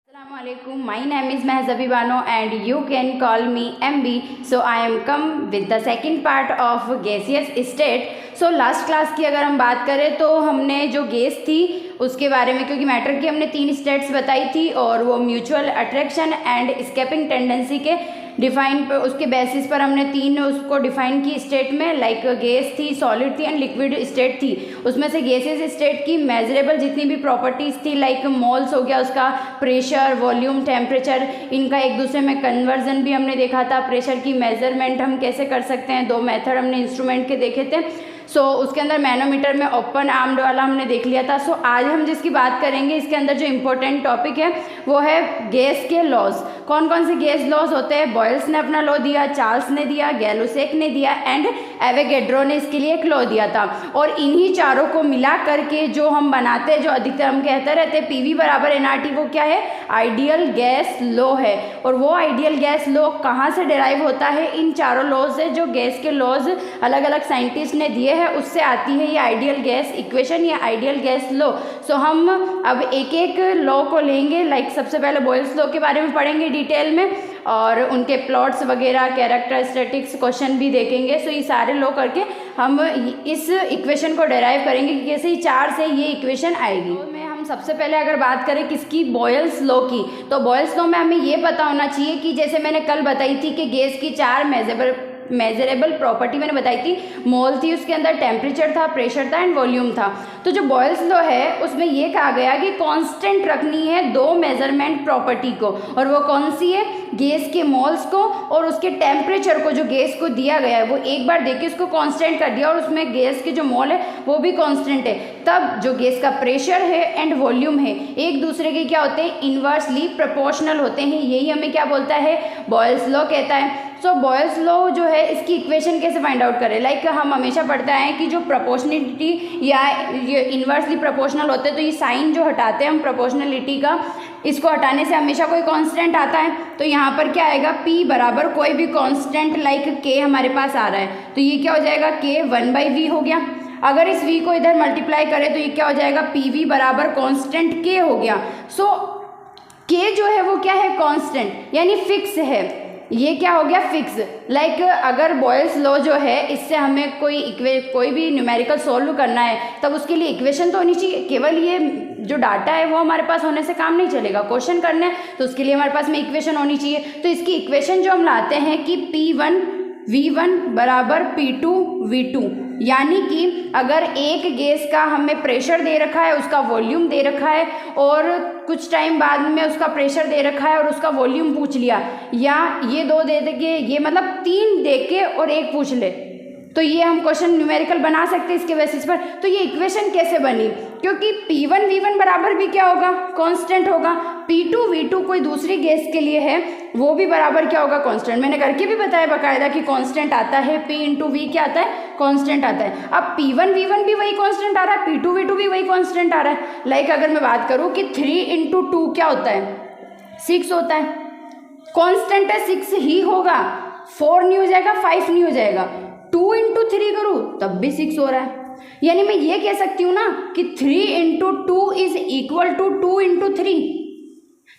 Assalamualaikum. My name is Mehzabi Bano and you can call me MB. So I am come with the second part of gaseous state. So last class की अगर हम बात करें तो हमने जो gas थी उसके बारे में, क्योंकि मैटर की हमने 3 स्टेट्स बताई थी और वो mutual attraction and escaping tendency के डिफाइन पर, उसके बेसिस पर हमने 3 उसको डिफाइन की स्टेट में, लाइक गैस थी, सॉलिड थी एंड लिक्विड स्टेट थी। उसमें से गैसेस स्टेट की मेजरेबल जितनी भी प्रॉपर्टीज़ थी, लाइक मोल्स हो गया, उसका प्रेशर, वॉल्यूम, टेम्परेचर, इनका एक दूसरे में कन्वर्जन भी हमने देखा था। प्रेशर की मेजरमेंट हम कैसे कर सकते हैं, 2 मेथड हमने इंस्ट्रूमेंट के देखे थे। उसके अंदर मैनोमीटर में ओपन आर्म्ड वाला हमने देख लिया था। आज हम जिसकी बात करेंगे, इसके अंदर जो इम्पोर्टेंट टॉपिक है वो है गैस के लॉज। कौन कौन से गैस लॉज होते हैं? बॉयल्स ने अपना लॉ दिया, चार्ल्स ने दिया, गैलुसेक ने दिया एंड एवोगैड्रो ने इसके लिए एक लॉ दिया था। और इन्हीं चारों को मिला करके जो हम बनाते हैं, जो अधिकतर हम कहते रहते हैं PV बराबर nRT, वो क्या है? आइडियल गैस लॉ है। और वो आइडियल गैस लॉ कहाँ से डिराइव होता है? इन चारों लॉज से, जो गैस के लॉज अलग अलग साइंटिस्ट ने दिए है, उससे आती है ये आइडियल गैस इक्वेशन या आइडियल गैस लॉ। हम अब एक एक लॉ को लेंगे, लाइक सबसे पहले बॉयल्स लॉ के बारे में पढ़ेंगे डिटेल में और उनके प्लॉट्स वगैरह, कैरेक्टरिस्टिक्स, क्वेश्चन भी देखेंगे। ये सारे लॉ करके हम इस इक्वेशन को डिराइव करेंगे कि कैसे 4 से ये इक्वेशन आएगी। हम सबसे पहले अगर बात करें किसकी, बॉयल्स लॉ की, तो बॉयल्स लॉ में हमें ये पता होना चाहिए कि जैसे मैंने कल बताई थी कि गैस की 4 मेजरेबल प्रॉपर्टी मैंने बताई थी। मोल थी, उसके अंदर टेम्परेचर था, प्रेशर था एंड वॉल्यूम था। तो जो बॉयल्स लॉ है उसमें ये कहा गया कि कांस्टेंट रखनी है 2 मेजरमेंट प्रॉपर्टी को, और वो कौन सी है? गैस के मोल्स को और उसके टेम्परेचर को, जो गैस को दिया गया है वो एक बार देके उसको कांस्टेंट कर दिया और उसमें गैस के जो मोल है वो भी कांस्टेंट है। तब जो गैस का प्रेशर है एंड वॉल्यूम है एक दूसरे के क्या होते हैं? इन्वर्सली प्रोपोर्शनल होते हैं। यही हमें क्या बोलता है? बॉयल्स लॉ कहता है। बॉयल्स लॉ जो है, इसकी इक्वेशन कैसे फाइंड आउट करें? लाइक हम हमेशा पढ़ते हैं कि जो प्रोपोर्शनलिटी या ये इन्वर्सली प्रोपोर्शनल होते हैं, तो ये साइन जो हटाते हैं हम प्रोपोर्शनलिटी का, इसको हटाने से हमेशा कोई कांस्टेंट आता है। तो यहाँ पर क्या आएगा? P बराबर कोई भी कांस्टेंट, लाइक K हमारे पास आ रहा है, तो ये क्या हो जाएगा? K 1/V हो गया। अगर इस V को इधर मल्टीप्लाई करें तो ये क्या हो जाएगा? PV बराबर कांस्टेंट K हो गया। K जो है वो क्या है? कांस्टेंट, यानी फिक्स है। ये क्या हो गया? फिक्स। लाइक अगर बॉयल्स लॉ जो है, इससे हमें कोई भी न्यूमेरिकल सॉल्व करना है, तब उसके लिए इक्वेशन तो होनी चाहिए। केवल ये जो डाटा है वो हमारे पास होने से काम नहीं चलेगा। क्वेश्चन करना है तो उसके लिए हमारे पास में इक्वेशन होनी चाहिए। तो इसकी इक्वेशन जो हम लाते हैं कि P1V1 बराबर P2V2, यानी कि अगर एक गैस का हमें प्रेशर दे रखा है, उसका वॉल्यूम दे रखा है और कुछ टाइम बाद में उसका प्रेशर दे रखा है और उसका वॉल्यूम पूछ लिया, या ये 2 दे देंगे, ये मतलब 3 दे के और 1 पूछ ले, तो ये हम क्वेश्चन न्यूमेरिकल बना सकते हैं इसके बेसिस पर। तो ये इक्वेशन कैसे बनी? क्योंकि P1V1 बराबर भी क्या होगा? कांस्टेंट होगा। P2V2 कोई दूसरी गैस के लिए है, वो भी बराबर क्या होगा? कांस्टेंट। मैंने करके भी बताया बाकायदा कि कांस्टेंट आता है, P इंटू V क्या आता है? कांस्टेंट आता है। अब P1V1 भी वही कांस्टेंट आ रहा है, P2V2 भी वही कांस्टेंट आ रहा है। लाइक अगर मैं बात करूँ कि 3 इंटू 2 क्या होता है? 6 होता है। कांस्टेंट है, 6 ही होगा। 4 नहीं हो जाएगा, 5 नहीं हो जाएगा। 2 इंटू 3 करूँ तब भी 6 हो रहा है। यानी मैं ये कह सकती हूँ ना कि 3 into 2 is equal to 2 into 3।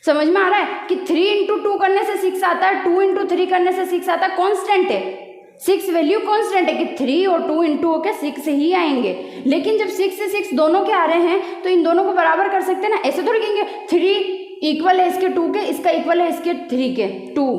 समझ में आ रहा है कि 3 इंटू 2 करने से 6 आता है, 2 इंटू 3 करने से 6 आता है। कॉन्स्टेंट है, 6 वैल्यू कॉन्स्टेंट है कि 3 और 2 इंटू होकर 6 ही आएंगे। लेकिन जब 6 से 6 दोनों के आ रहे हैं तो इन दोनों को बराबर कर सकते हैं ना। ऐसे थोड़ी कहेंगे 3 इक्वल है इसके 2 के, इसका इक्वल है इसके 3 के 2,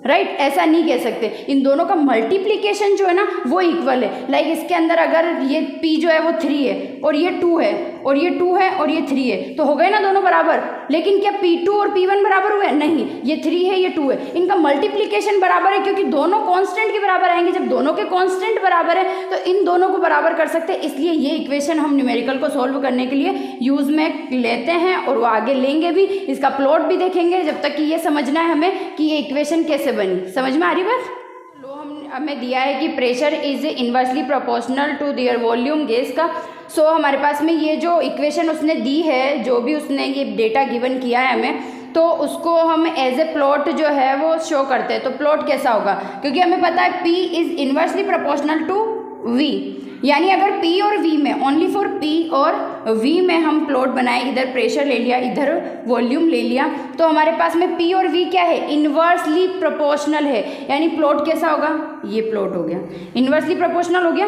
राइट? ऐसा नहीं कह सकते। इन दोनों का मल्टीप्लिकेशन जो है ना वो इक्वल है। लाइक इसके अंदर अगर ये P जो है वो 3 है और ये 2 है और ये 2 है और ये 3 है, तो हो गए ना दोनों बराबर। लेकिन क्या P2 और P1 बराबर हुए? नहीं, ये 3 है, ये 2 है। इनका मल्टीप्लिकेशन बराबर है क्योंकि दोनों कांस्टेंट के बराबर आएंगे। जब दोनों के कांस्टेंट बराबर है तो इन दोनों को बराबर कर सकते हैं। इसलिए ये इक्वेशन हम न्यूमेरिकल को सॉल्व करने के लिए यूज में लेते हैं और वो आगे लेंगे भी। इसका प्लॉट भी देखेंगे, जब तक कि ये समझना है हमें कि ये इक्वेशन कैसे बनी। समझ में आ रही बात? लो हमें दिया है कि pressure is inversely proportional to their volume gas का। हमारे पास में ये जो इक्वेशन उसने दी है, जो भी उसने ये डेटा गिवन किया है हमें, तो उसको हम एज ए प्लॉट जो है वो शो करते हैं। तो प्लॉट कैसा होगा? क्योंकि हमें पता है P is inversely proportional to V, यानी अगर P और V में, ओनली फॉर P और V में हम प्लॉट बनाए, इधर प्रेशर ले लिया, इधर वॉल्यूम ले लिया, तो हमारे पास में P और V क्या है, इन्वर्सली प्रोपोर्शनल है। यानी प्लॉट कैसा होगा, ये प्लॉट हो गया, इन्वर्सली प्रोपोर्शनल हो गया।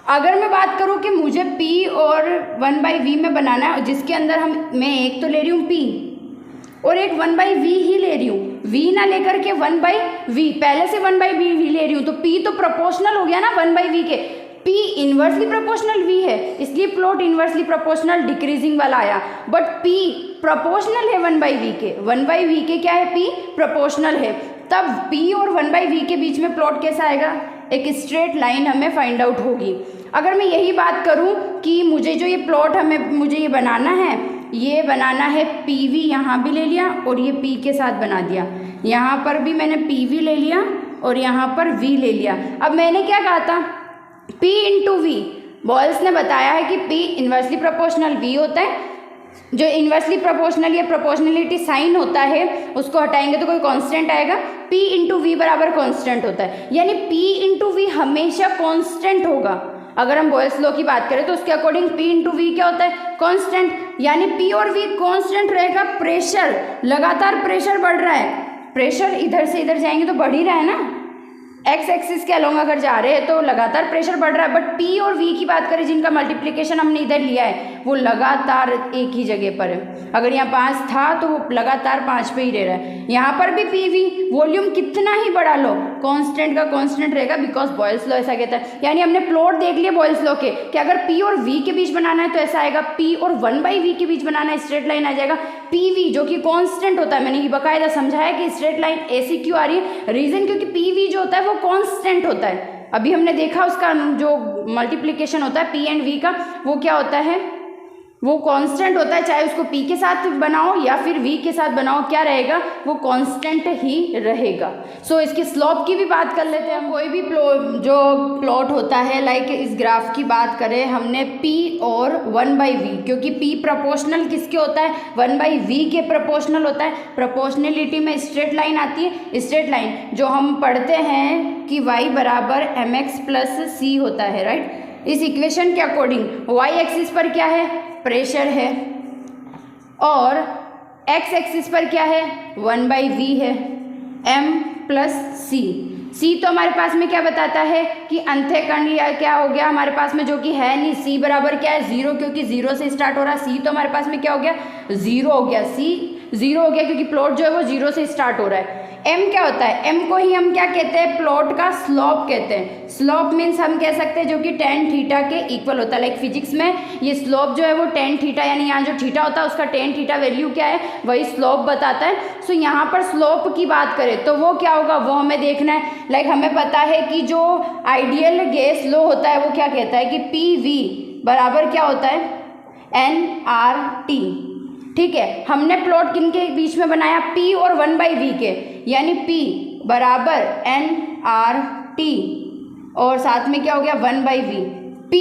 अगर मैं बात करूँ कि मुझे P और 1/V में बनाना है, जिसके अंदर मैं एक तो ले रही हूँ P और एक 1/V ही ले रही हूँ, V ना लेकर के 1/V, पहले से 1/V ले रही हूँ, तो P तो प्रोपोर्शनल हो गया ना 1/V के, P इन्वर्सली प्रोपोर्शनल V है, इसलिए प्लॉट इन्वर्सली प्रोपोर्शनल डिक्रीजिंग वाला आया। बट P प्रोपोर्शनल है 1/V के, 1/V के क्या है, P प्रोपोर्शनल है, तब P और 1/V के बीच में प्लॉट कैसा आएगा, एक स्ट्रेट लाइन हमें फाइंड आउट होगी। अगर मैं यही बात करूं कि मुझे जो ये प्लॉट मुझे ये बनाना है PV, यहाँ भी ले लिया और ये P के साथ बना दिया, यहाँ पर भी मैंने PV ले लिया और यहाँ पर V ले लिया। अब मैंने क्या कहा था, P इंटू V, बॉयल्स ने बताया है कि P इन्वर्सली प्रोपोर्शनल V होता है, जो इन्वर्सली प्रोपोर्शनल या प्रोपोर्शनलिटी साइन होता है उसको हटाएंगे तो कोई कांस्टेंट आएगा, P इंटू वी बराबर कांस्टेंट होता है, यानी P इंटू वी हमेशा कांस्टेंट होगा। अगर हम बॉयल्स लॉ की बात करें तो उसके अकॉर्डिंग P इंटू वी क्या होता है, कांस्टेंट, यानी P और V कांस्टेंट रहेगा। प्रेशर, लगातार प्रेशर बढ़ रहा है, प्रेशर इधर से इधर जाएंगे तो बढ़ ही रहा है ना, एक्स एक्सिस के अलोंग अगर जा रहे हैं तो लगातार प्रेशर बढ़ रहा है। बट P और V की बात करें, जिनका मल्टीप्लिकेशन हमने इधर लिया है, वो लगातार एक ही जगह पर है। अगर यहाँ 5 था तो वो लगातार 5 पे ही रह रहा है। यहाँ पर भी PV, वॉल्यूम कितना ही बढ़ा लो कांस्टेंट का कांस्टेंट रहेगा, बिकॉज बॉयल्स लॉ ऐसा कहता है। यानी हमने प्लॉट देख लिए बॉयल्स लॉ के कि अगर P और V के बीच बनाना है तो ऐसा आएगा, P और 1/V के बीच बनाना है स्ट्रेट लाइन आ जाएगा PV, जो कि कांस्टेंट होता है। मैंने ये बकायदा समझाया कि स्ट्रेट लाइन ऐसी क्यों आ रही है, रीजन क्योंकि PV जो होता है वो कांस्टेंट होता है। अभी हमने देखा उसका जो मल्टीप्लिकेशन होता है P एंड V का, वो क्या होता है, वो कांस्टेंट होता है, चाहे उसको P के साथ बनाओ या फिर V के साथ बनाओ, क्या रहेगा, वो कांस्टेंट ही रहेगा। सो इसकी स्लोप की भी बात कर लेते हैं। कोई भी जो प्लॉट होता है, लाइक इस ग्राफ की बात करें, हमने P और 1/V, क्योंकि P प्रोपोर्शनल किसके होता है, 1/V के प्रोपोर्शनल होता है। प्रोपोर्शनलिटी में स्ट्रेट लाइन आती है, स्ट्रेट लाइन जो हम पढ़ते हैं कि y बराबर mx प्लस c होता है, राइट। इस इक्वेशन के अकॉर्डिंग y एक्सिस पर क्या है, प्रेशर है, और x एक्सिस पर क्या है, 1/V है, m प्लस c तो हमारे पास में क्या बताता है कि अंतःकण या क्या हो गया हमारे पास में, जो कि है नहीं। c बराबर क्या है, 0, क्योंकि 0 से स्टार्ट हो रहा है। c तो हमारे पास में क्या हो गया, 0 हो गया, c 0 हो गया क्योंकि प्लॉट जो है वो 0 से स्टार्ट हो रहा है। m क्या होता है, m को ही हम क्या कहते हैं, प्लॉट का स्लोप कहते हैं। स्लोप मीन्स हम कह सकते हैं जो कि tan थीटा के इक्वल होता है। लाइक फिजिक्स में ये स्लोप जो है वो tan थीटा, यानी यहाँ जो थीटा होता है उसका tan थीटा वैल्यू क्या है, वही स्लोप बताता है। सो यहाँ पर स्लोप की बात करें तो वो क्या होगा, वो हमें देखना है। लाइक हमें पता है कि जो आइडियल गैस लॉ होता है वो क्या कहता है कि PV बराबर क्या होता है, nRT, ठीक है। हमने प्लॉट किन के बीच में बनाया, P और 1/V के, यानी P बराबर nRT और साथ में क्या हो गया 1/V। P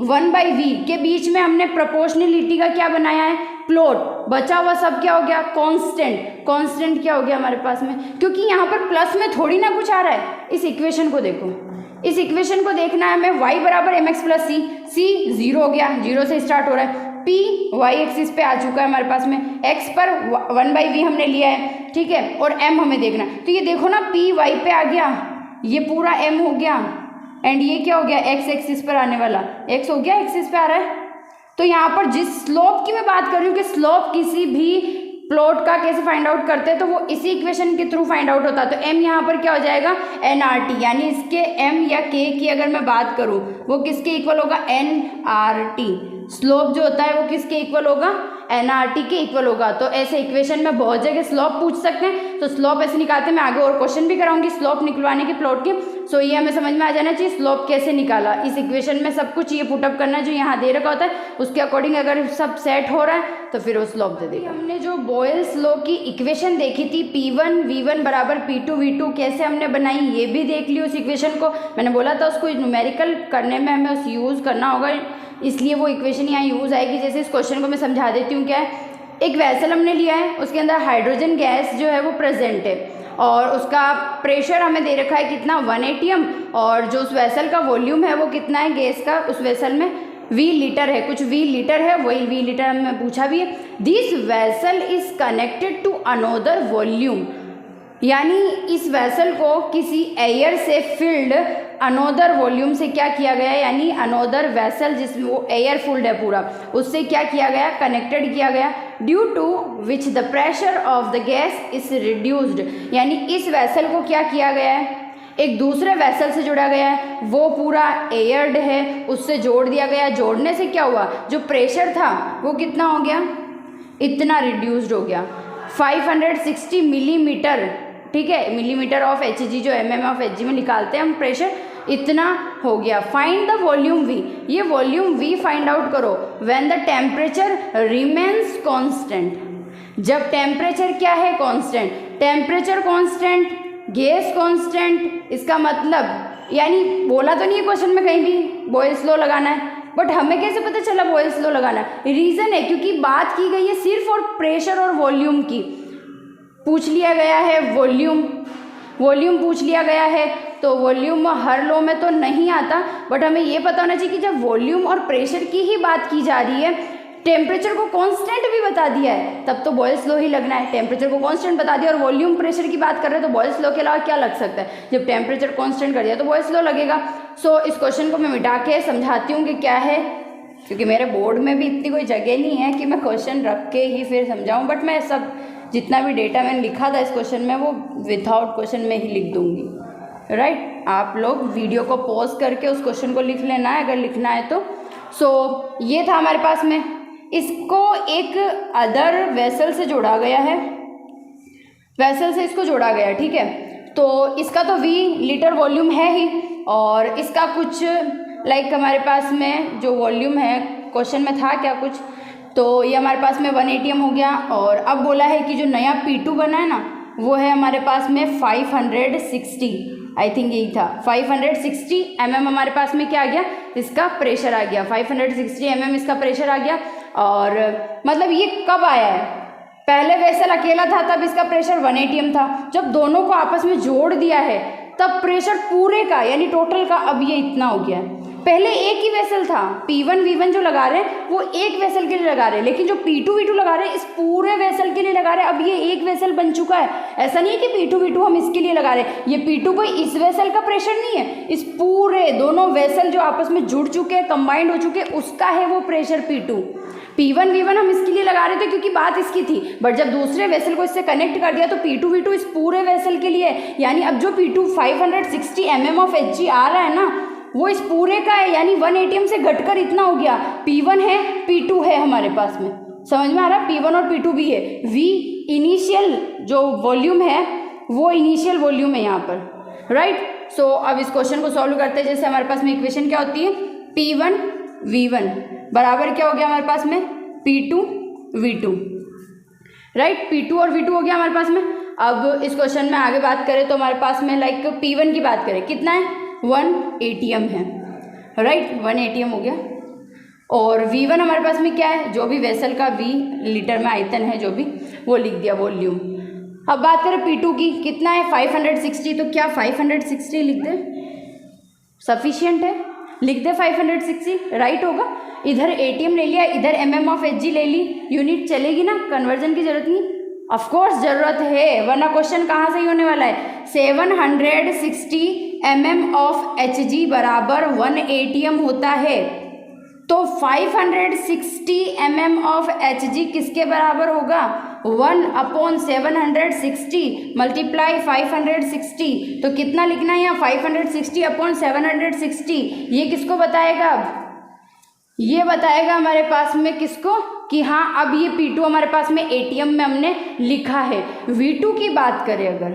1/V के बीच में हमने प्रोपोर्शनलिटी का क्या बनाया है, प्लॉट। बचा हुआ सब क्या हो गया, कांस्टेंट। कांस्टेंट क्या हो गया हमारे पास में, क्योंकि यहाँ पर प्लस में थोड़ी ना कुछ आ रहा है। इस इक्वेशन को देखो, इस इक्वेशन को देखना है हमें, y बराबर mx प्लस c 0 हो गया, 0 से स्टार्ट हो रहा है। P y एक्सिस पे आ चुका है हमारे पास में, x पर 1/V हमने लिया है, ठीक है, और m हमें देखना है। तो ये देखो ना, P y पे आ गया, ये पूरा m हो गया, एंड ये क्या हो गया, x एक्सिस पर आने वाला, x हो गया, एक्सिस पे आ रहा है। तो यहाँ पर जिस स्लोप की मैं बात कर रही हूँ कि स्लोप किसी भी प्लॉट का कैसे फाइंड आउट करते हैं, तो वो इसी इक्वेशन के थ्रू फाइंड आउट होता है। तो m यहाँ पर क्या हो जाएगा, nRT, यानी इसके m या k की अगर मैं बात करूँ वो किसके इक्वल होगा, nRT। स्लोप जो होता है वो किसके इक्वल होगा, nRT के इक्वल होगा। तो ऐसे इक्वेशन में बहुत जगह स्लोप पूछ सकते हैं, तो स्लोप ऐसे निकालते हैं। मैं आगे और क्वेश्चन भी कराऊंगी स्लोप निकलवाने के प्लॉट के। सो ये हमें समझ में आ जाना चाहिए स्लोप कैसे निकाला। इस इक्वेशन में सब कुछ ये पुटअप करना है जो यहाँ दे रखा होता है, उसके अकॉर्डिंग अगर सब सेट हो रहा है तो फिर वो स्लोप दे देगा। हमने जो बॉयल्स लॉ की इक्वेशन देखी थी, P1 V1 बराबर P2 V2 कैसे हमने बनाई, ये भी देख ली उस इक्वेशन को। मैंने बोला था उसको न्यूमेरिकल करने में हमें उस यूज़ करना होगा, इसलिए वो इक्वेशन यहाँ यूज़ आएगी। जैसे इस क्वेश्चन को मैं समझा देती हूँ। क्या है, एक वेसल हमने लिया है, उसके अंदर हाइड्रोजन गैस जो है वो प्रेजेंट है, और उसका प्रेशर हमें दे रखा है कितना, 1 atm, और जो उस वेसल का वॉल्यूम है वो कितना है गैस का उस वेसल में, वी लीटर है, कुछ वी लीटर है, वही वी लीटर हमें पूछा भी है। This vessel is connected to another volume, यानी इस वेसल को किसी एयर से फिल्ड अनोदर वॉल्यूम से क्या किया गया, यानी अनोदर वेसल जिसमें वो एयर फुल्ड है पूरा, उससे क्या किया गया, कनेक्टेड किया गया। Due to which the pressure of the gas is reduced, यानी इस वेसल को क्या किया गया है, एक दूसरे वेसल से जोड़ा गया है, वो पूरा एयर्ड है, उससे जोड़ दिया गया। जोड़ने से क्या हुआ, जो प्रेशर था वो कितना हो गया, इतना रिड्यूस्ड हो गया, 560 मिलीमीटर, ठीक है, मिलीमीटर ऑफ एच जी, जो एम ऑफ एच जी में निकालते हैं हम प्रेशर, इतना हो गया। फाइंड द वॉल्यूम वी, ये वॉल्यूम वी फाइंड आउट करो when the temperature remains constant, जब टेम्परेचर क्या है, constant, temperature constant, gas constant, इसका मतलब यानी बोला तो नहीं है क्वेश्चन में कहीं भी बॉयल्स लॉ लगाना है, बट हमें कैसे पता चला बॉयल्स लॉ लगाना है, रीज़न है क्योंकि बात की गई है सिर्फ और प्रेशर और वॉल्यूम की, पूछ लिया गया है वॉल्यूम, वॉल्यूम पूछ लिया गया है, तो वॉल्यूम हर लॉ में तो नहीं आता, बट हमें ये पता होना चाहिए कि जब वॉल्यूम और प्रेशर की ही बात की जा रही है, टेम्परेचर को कांस्टेंट भी बता दिया है, तब तो बॉयल्स लॉ ही लगना है। टेम्परेचर को कांस्टेंट बता दिया और वॉल्यूम प्रेशर की बात कर रहे हैं, तो बॉयल्स लॉ के अलावा क्या लग सकता है, जब टेम्परेचर कांस्टेंट कर दिया तो बॉयल्स लॉ लगेगा। सो इस क्वेश्चन को मैं मिटा के समझाती हूँ कि क्या है, क्योंकि मेरे बोर्ड में भी इतनी कोई जगह नहीं है कि मैं क्वेश्चन रख के ही फिर समझाऊँ, बट मैं सब जितना भी डेटा मैंने लिखा था इस क्वेश्चन में वो विदाउट क्वेश्चन में ही लिख दूंगी, राइट। आप लोग वीडियो को पॉज करके उस क्वेश्चन को लिख लेना है अगर लिखना है तो। सो ये था हमारे पास में, इसको एक अदर वेसल से जोड़ा गया है, वेसल से इसको जोड़ा गया, ठीक है। तो इसका तो वी लीटर वॉल्यूम है ही, और इसका कुछ लाइक हमारे पास में जो वॉल्यूम है क्वेश्चन में था क्या कुछ, तो ये हमारे पास में 1 ATM हो गया। और अब बोला है कि जो नया P2 बना है ना वो है हमारे पास में 560, आई थिंक यही था, 560 mm हमारे पास में क्या आ गया, इसका प्रेशर आ गया, 560 mm इसका प्रेशर आ गया। और मतलब ये कब आया है, पहले वेसल अकेला था तब इसका प्रेशर 1 ATM था, जब दोनों को आपस में जोड़ दिया है तब प्रेशर पूरे का यानी टोटल का अब ये इतना हो गया है। पहले एक ही वेसल था, P1 V1 जो लगा रहे हैं वो एक वेसल के लिए लगा रहे हैं, लेकिन जो P2 V2 लगा रहे हैं इस पूरे वेसल के लिए लगा रहे हैं, अब ये एक वेसल बन चुका है। ऐसा नहीं है कि P2 V2 हम इसके लिए लगा रहे हैं, ये P2 कोई इस वेसल का प्रेशर नहीं है, इस पूरे दोनों वेसल जो आपस में जुड़ चुके हैं, कंबाइंड हो चुके हैं, उसका है वो प्रेशर P2। P1 V1 हम इसके लिए लगा रहे थे क्योंकि बात इसकी थी, बट जब दूसरे वेसल को इससे कनेक्ट कर दिया तो P2 V2 इस पूरे वेसल के लिए, यानी अब जो P2 560 mm ऑफ Hg आ रहा है ना वो इस पूरे का है, यानी 1 ATM से घटकर इतना हो गया। P1 है P2 है हमारे पास में, समझ में आ रहा है, P1 और P2 भी है। V इनिशियल जो वॉल्यूम है वो इनिशियल वॉल्यूम है यहाँ पर, राइट। सो अब इस क्वेश्चन को सॉल्व करते हैं। जैसे हमारे पास में इक्वेशन क्या होती है, P1 V1 बराबर क्या हो गया हमारे पास में, P2 V2, राइट। P2 और V2 हो गया हमारे पास में। अब इस क्वेश्चन में आगे बात करें तो हमारे पास में लाइक P1 की बात करें, कितना है, 1 ATM है, राइट, 1 ATM हो गया। और V1 हमारे पास में क्या है, जो भी वेसल का V लीटर में आयतन है जो भी, वो लिख दिया वॉल्यूम। अब बात करें P2 की, कितना है 560, तो क्या 560 लिख दे, सफिशिएंट है, लिख दे 560, राइट होगा। इधर ATM ले लिया, इधर mm ऑफ Hg ले ली, यूनिट चलेगी ना, कन्वर्जन की जरूरत नहीं, ऑफकोर्स जरूरत है, वरना क्वेश्चन कहाँ से ही होने वाला है। 760 mm ऑफ Hg बराबर 1 ATM होता है, तो 560 mm ऑफ Hg किसके बराबर होगा, 1/760 मल्टीप्लाई 560, तो कितना लिखना है यहाँ 560/760, ये किसको बताएगा, ये बताएगा हमारे पास में किसको, कि हाँ अब ये P2 हमारे पास में ATM में हमने लिखा है। V2 की बात करें, अगर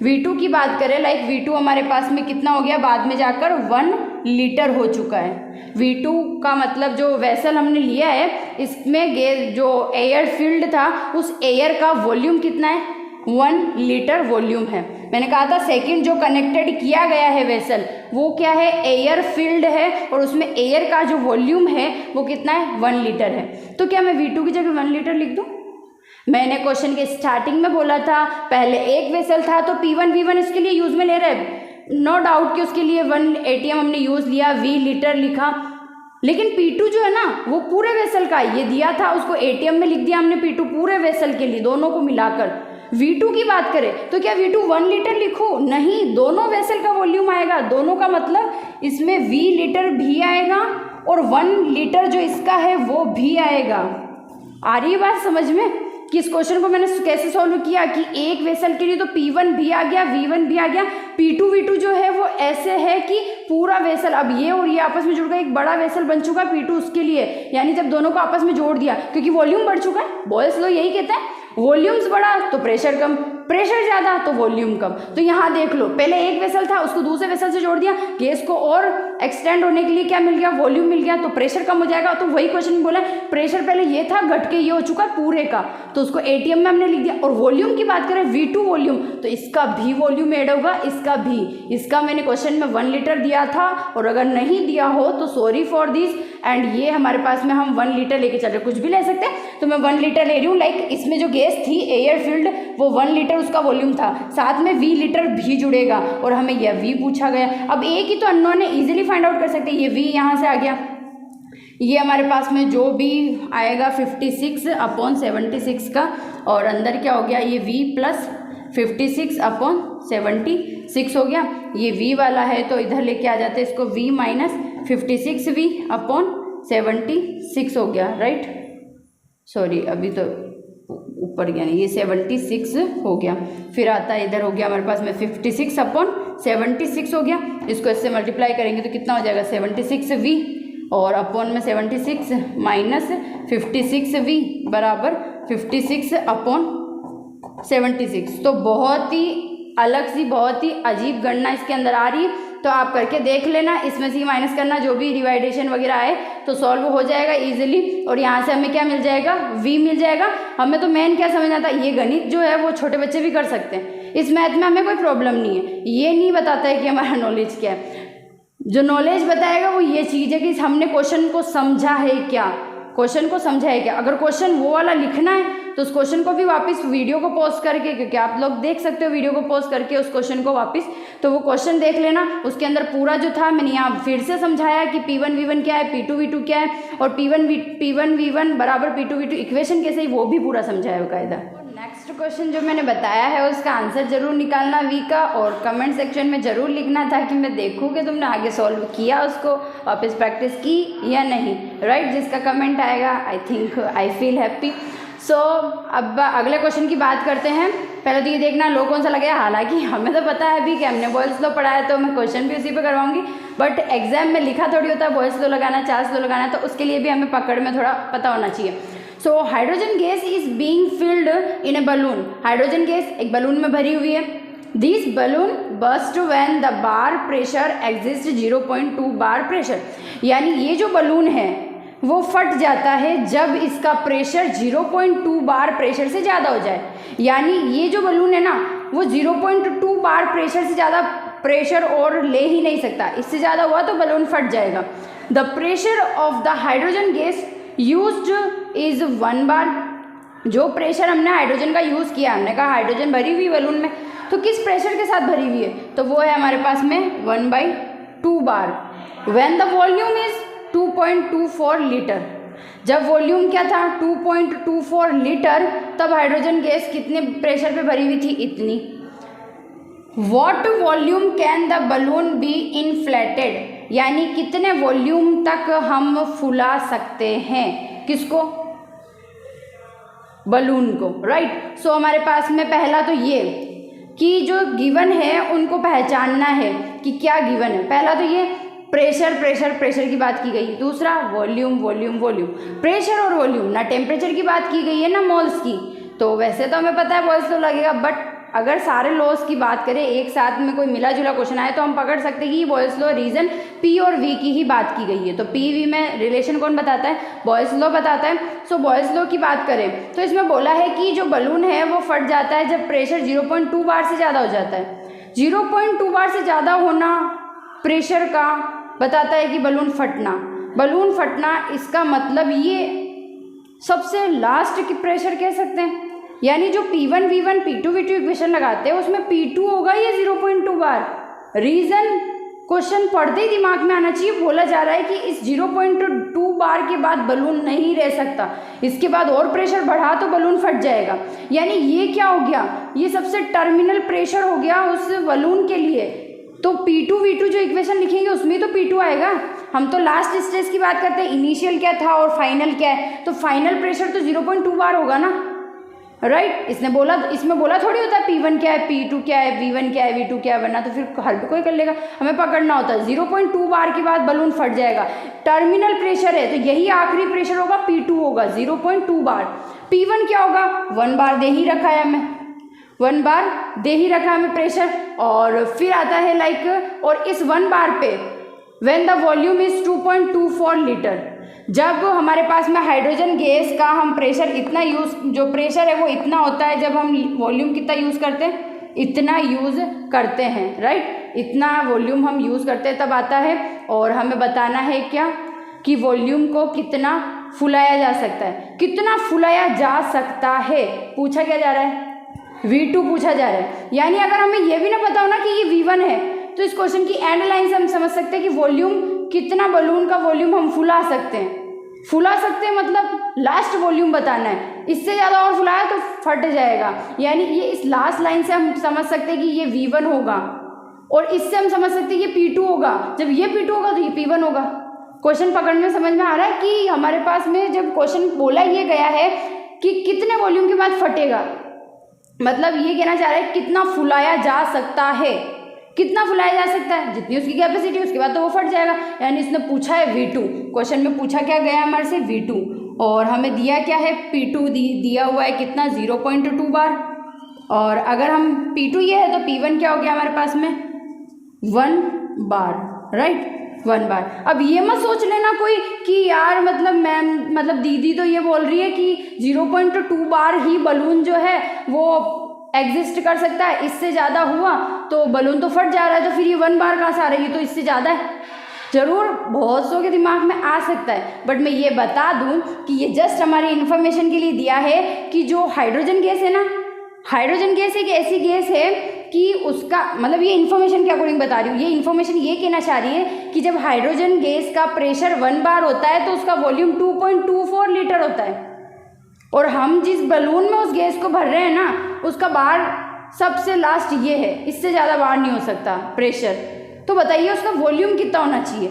V2 की बात करें, लाइक V2 हमारे पास में कितना हो गया, बाद में जाकर 1 लीटर हो चुका है। V2 का मतलब जो वेसल हमने लिया है इसमें जो एयर फील्ड था उस एयर का वॉल्यूम कितना है, 1 लीटर वॉल्यूम है। मैंने कहा था सेकंड जो कनेक्टेड किया गया है वेसल वो क्या है, एयर फील्ड है, और उसमें एयर का जो वॉल्यूम है वो कितना है, 1 लीटर है। तो क्या मैं V2 की जगह 1 लीटर लिख दूँ, मैंने क्वेश्चन के स्टार्टिंग में बोला था पहले एक वेसल था तो P1 V1 इसके लिए यूज में ले रहे, नो डाउट कि उसके लिए 1 ATM हमने यूज लिया, V लीटर लिखा, लेकिन P2 जो है ना वो पूरे वेसल का, ये दिया था उसको ATM में लिख दिया हमने P2 पूरे वेसल के लिए दोनों को मिलाकर। V2 की बात करें तो क्या V2 1 लीटर लिखूं? नहीं, दोनों वेसल का वॉल्यूम आएगा, दोनों का मतलब इसमें V लीटर भी आएगा और 1 लीटर जो इसका है वो भी आएगा। आ रही है बात समझ में कि इस क्वेश्चन को मैंने कैसे सॉल्व किया कि एक वेसल के लिए तो P1 भी आ गया, V1 भी आ गया, P2 V2 जो है वो ऐसे है कि पूरा वेसल, अब ये और ये आपस में जुड़ गया, एक बड़ा वेसल बन चुका P2 उसके लिए, यानी जब दोनों को आपस में जोड़ दिया क्योंकि वॉल्यूम बढ़ चुका है, बॉयल्स लॉ यही कहते हैं, वॉल्यूम्स बढ़ा तो प्रेशर कम, प्रेशर ज़्यादा तो वॉल्यूम कम। तो यहाँ देख लो, पहले एक वेसल था उसको दूसरे वेसल से जोड़ दिया, गैस को और एक्सटेंड होने के लिए क्या मिल गया? वॉल्यूम मिल गया, तो प्रेशर कम हो जाएगा। तो वही क्वेश्चन में बोला प्रेशर पहले ये था, घट के ये हो चुका पूरे का, तो उसको ATM में हमने लिख दिया। और वॉल्यूम की बात करें V2 वॉल्यूम, तो इसका भी वॉल्यूम ऐड होगा, इसका भी, इसका मैंने क्वेश्चन में 1 लीटर दिया था और अगर नहीं दिया हो तो सॉरी फॉर दिस। एंड ये हमारे पास में हम 1 लीटर लेके चल रहे, कुछ भी ले सकते हैं, तो मैं 1 लीटर ले रही हूँ। लाइक इसमें जो गैस थी एयर फील्ड वो 1 लीटर उसका वॉल्यूम था, साथ में V लीटर भी जुड़ेगा और हमें यह V पूछा गया। अब एक ही तो अननोन है, इजीली फाइंड आउट कर सकते हैं। ये V यहाँ से आ गया, ये हमारे पास में जो भी आएगा 56/76 का, और अंदर क्या हो गया? ये V प्लस 56/76 हो गया। ये V वाला है तो इधर लेके आ जाते हैं इसको, V माइनस 56V/76 हो गया, राइट। सॉरी अभी तो ऊपर गया नहीं, ये 76 हो गया। फिर आता है इधर हो गया हमारे पास में 56/76 हो गया। इसको इससे मल्टीप्लाई करेंगे तो कितना हो जाएगा? 76V और अपॉन में 76 माइनस 56V बराबर 56/76। तो बहुत ही अलग सी, बहुत ही अजीब गणना इसके अंदर आ रही है, तो आप करके देख लेना। इसमें से माइनस करना, जो भी डिवाइडेशन वगैरह आए तो सॉल्व हो जाएगा इजीली। और यहाँ से हमें क्या मिल जाएगा? V मिल जाएगा। हमें तो मेन क्या समझ आता है, ये गणित जो है वो छोटे बच्चे भी कर सकते हैं, इस मैथ में हमें कोई प्रॉब्लम नहीं है। ये नहीं बताता है कि हमारा नॉलेज क्या है, जो नॉलेज बताएगा वो ये चीज़ है कि हमने क्वेश्चन को समझा है क्या, क्वेश्चन को समझा है क्या। अगर क्वेश्चन वो वाला लिखना है तो उस क्वेश्चन को भी वापस वीडियो को पॉज करके, क्योंकि आप लोग देख सकते हो वीडियो को पॉज करके उस क्वेश्चन को वापस, तो वो क्वेश्चन देख लेना। उसके अंदर पूरा जो था मैंने यहाँ फिर से समझाया कि P1 V1 क्या है, P2 V2 क्या है, और P1 V1 बराबर P2 V2 इक्वेशन कैसे है वो भी पूरा समझाया है कायदा। नेक्स्ट क्वेश्चन जो मैंने बताया है उसका आंसर जरूर निकालना V का, और कमेंट सेक्शन में ज़रूर लिखना था कि मैं देखूँ कि तुमने आगे सॉल्व किया, उसको वापस प्रैक्टिस की या नहीं, राइट। जिसका कमेंट आएगा आई फील हैप्पी। सो अब अगले क्वेश्चन की बात करते हैं। पहले तो ये देखना लो कौन सा लगेगा, हालांकि हमें तो पता है अभी कि हमने बॉयल्स लॉ पढ़ा है तो मैं क्वेश्चन भी उसी पे करवाऊंगी, बट एग्जाम में लिखा थोड़ी होता है बॉयल्स लॉ लगाना, चार्ल्स लॉ लगाना, तो उसके लिए भी हमें पकड़ में थोड़ा पता होना चाहिए। So hydrogen gas is being filled in A balloon. Hydrogen gas एक बलून में भरी हुई है। This balloon burst when the bar pressure exist 0.2 bar pressure, यानी ये जो बलून है वो फट जाता है जब इसका प्रेशर 0.2 बार प्रेशर से ज़्यादा हो जाए। यानी ये जो बलून है ना वो 0.2 बार प्रेशर से ज़्यादा प्रेशर और ले ही नहीं सकता, इससे ज़्यादा हुआ तो बलून फट जाएगा। The pressure of the hydrogen gas used is 1 बार। जो प्रेशर हमने हाइड्रोजन का यूज़ किया, हमने कहा हाइड्रोजन भरी हुई बलून में, तो किस प्रेशर के साथ भरी हुई है, तो वो है हमारे पास में 1/2 बार। When the volume is 2.24 litre, जब वॉल्यूम क्या था 2.24 लीटर, तब हाइड्रोजन गैस कितने प्रेशर पे भरी हुई थी? इतनी। What volume can the balloon be inflated, यानी कितने वॉल्यूम तक हम फुला सकते हैं, किसको? बलून को, राइट। सो हमारे पास में पहला तो ये कि जो गिवन है उनको पहचानना है कि क्या गिवन है। पहला तो ये प्रेशर की बात की गई, दूसरा वॉल्यूम, प्रेशर और वॉल्यूम, ना टेम्परेचर की बात की गई है ना मोल्स की। तो वैसे तो हमें पता है बॉयल्स लॉ लगेगा, बट अगर सारे लॉस की बात करें एक साथ में कोई मिला जुला क्वेश्चन आए तो हम पकड़ सकते हैं कि बॉयल्स लॉ रीजन P और V की ही बात की गई है। तो P V में रिलेशन कौन बताता है? बॉयल्स लॉ बताता है। सो बॉयल्स लॉ की बात करें तो इसमें बोला है कि जो बलून है वो फट जाता है जब प्रेशर 0.2 बार से ज़्यादा हो जाता है। 0.2 बार से ज़्यादा होना प्रेशर का बताता है कि बलून फटना, इसका मतलब ये सबसे लास्ट की प्रेशर कह सकते हैं। यानी जो P1 V1 P2 V2 equation लगाते हैं उसमें P2 होगा ये 0.2 बार। रीज़न क्वेश्चन पढ़ते ही दिमाग में आना चाहिए। बोला जा रहा है कि इस 0.2 बार के बाद बलून नहीं रह सकता, इसके बाद और प्रेशर बढ़ा तो बलून फट जाएगा। यानी ये क्या हो गया, ये सबसे टर्मिनल प्रेशर हो गया उस बलून के लिए। तो P2 V2 जो इक्वेशन लिखेंगे उसमें तो P2 आएगा। हम तो लास्ट स्टेज की बात करते हैं, इनिशियल क्या था और फाइनल क्या है, तो फाइनल प्रेशर तो 0.2 बार होगा ना, राइट। इसमें बोला थोड़ी होता है P1 क्या है, P2 क्या है, V1 क्या है, V2 क्या है, वरना तो फिर हर कोई कर लेगा। हमें पकड़ना होता है 0.2 बार के बाद बलून फट जाएगा। टर्मिनल प्रेशर है तो यही आखिरी प्रेशर होगा, P2 होगा 0.2 बार। P1 क्या होगा, 1 बार दे ही रखा है हमें, 1 बार दे ही रखा हमें प्रेशर। और फिर आता है लाइक, और इस 1 बार पे when the volume is 2.24 litre, जब हमारे पास में हाइड्रोजन गैस का हम प्रेशर इतना जो प्रेशर है वो इतना होता है, जब हम वॉल्यूम कितना यूज़ करते हैं, इतना यूज़ करते हैं, राइट। इतना वॉल्यूम हम यूज़ करते हैं तब आता है। और हमें बताना है क्या, कि वॉल्यूम को कितना फुलाया जा सकता है, कितना फुलाया जा सकता है पूछा क्या जा रहा है, V2 पूछा जा रहा है। यानी अगर हमें यह भी ना पता हो ना कि ये V1 है, तो इस क्वेश्चन की एंड लाइन से हम समझ सकते हैं कि वॉल्यूम कितना, बलून का वॉल्यूम हम फुला सकते हैं। फुला सकते हैं मतलब लास्ट वॉल्यूम बताना है, इससे ज़्यादा और फुलाया तो फट जाएगा। यानी ये इस लास्ट लाइन से हम समझ सकते हैं कि ये V1 होगा, और इससे हम समझ सकते हैं ये P2 होगा। जब ये P2 होगा तो ये P1 होगा। क्वेश्चन पकड़ने में समझ में आ रहा है कि हमारे पास में जब क्वेश्चन बोला ये गया है कि कितने वॉल्यूम के बाद फटेगा, मतलब ये कहना चाह रहा है कितना फुलाया जा सकता है, कितना फुलाया जा सकता है, जितनी उसकी कैपेसिटी उसके बाद तो वो फट जाएगा। यानी इसने पूछा है V2, क्वेश्चन में पूछा क्या गया हमारे से V2, और हमें दिया क्या है P2 दिया हुआ है कितना 0.2 बार। और अगर हम P2 ये है तो P1 क्या हो गया हमारे पास में 1 बार, राइट, 1 बार। अब ये मत सोच लेना कोई कि यार मतलब मैम मतलब दीदी तो ये बोल रही है कि 0.2 बार ही बलून जो है वो एग्जिस्ट कर सकता है, इससे ज़्यादा हुआ तो बलून तो फट जा रहा है, तो फिर ये 1 बार कहाँ से आ रही है, तो इससे ज़्यादा है। ज़रूर बहुत सौ के दिमाग में आ सकता है, बट मैं ये बता दूं कि ये जस्ट हमारी इन्फॉर्मेशन के लिए दिया है कि जो हाइड्रोजन गैस है ना, हाइड्रोजन गैस एक ऐसी गैस है कि उसका मतलब ये इन्फॉर्मेशन के अकॉर्डिंग बता रही हूँ, ये इन्फॉर्मेशन ये कहना चाह रही है कि जब हाइड्रोजन गैस का प्रेशर 1 बार होता है तो उसका वॉल्यूम 2.24 लीटर होता है, और हम जिस बलून में उस गैस को भर रहे हैं ना उसका बार सबसे लास्ट ये है, इससे ज़्यादा बार नहीं हो सकता प्रेशर। तो बताइए उसका वॉल्यूम कितना होना चाहिए,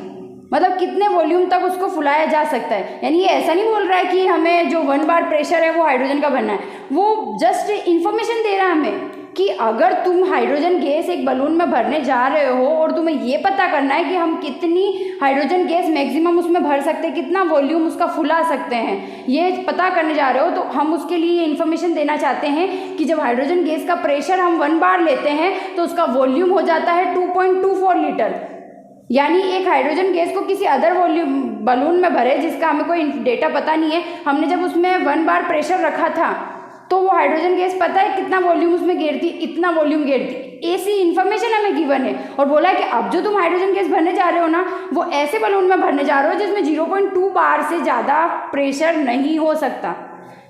मतलब कितने वॉल्यूम तक उसको फुलाया जा सकता है। यानी ये ऐसा नहीं बोल रहा है कि हमें जो 1 बार प्रेशर है वो हाइड्रोजन का भरना है, वो जस्ट इन्फॉर्मेशन दे रहा है हमें कि अगर तुम हाइड्रोजन गैस एक बलून में भरने जा रहे हो और तुम्हें ये पता करना है कि हम कितनी हाइड्रोजन गैस मैक्सिमम उसमें भर सकते हैं, कितना वॉल्यूम उसका फुला सकते हैं, ये पता करने जा रहे हो, तो हम उसके लिए ये इन्फॉर्मेशन देना चाहते हैं कि जब हाइड्रोजन गैस का प्रेशर हम 1 बार लेते हैं तो उसका वॉल्यूम हो जाता है 2.24 लीटर। यानी एक हाइड्रोजन गैस को किसी अदर वॉल्यूम बलून में भरे जिसका हमें कोई डेटा पता नहीं है, हमने जब उसमें 1 बार प्रेशर रखा था तो वो हाइड्रोजन गैस पता है कितना वॉल्यूम उसमें घेरती, इतना वॉल्यूम घेरती, ऐसी इन्फॉर्मेशन हमें गिवन है। और बोला है कि अब जो तुम हाइड्रोजन गैस भरने जा रहे हो ना वो ऐसे बलून में भरने जा रहे हो जिसमें 0.2 बार से ज़्यादा प्रेशर नहीं हो सकता,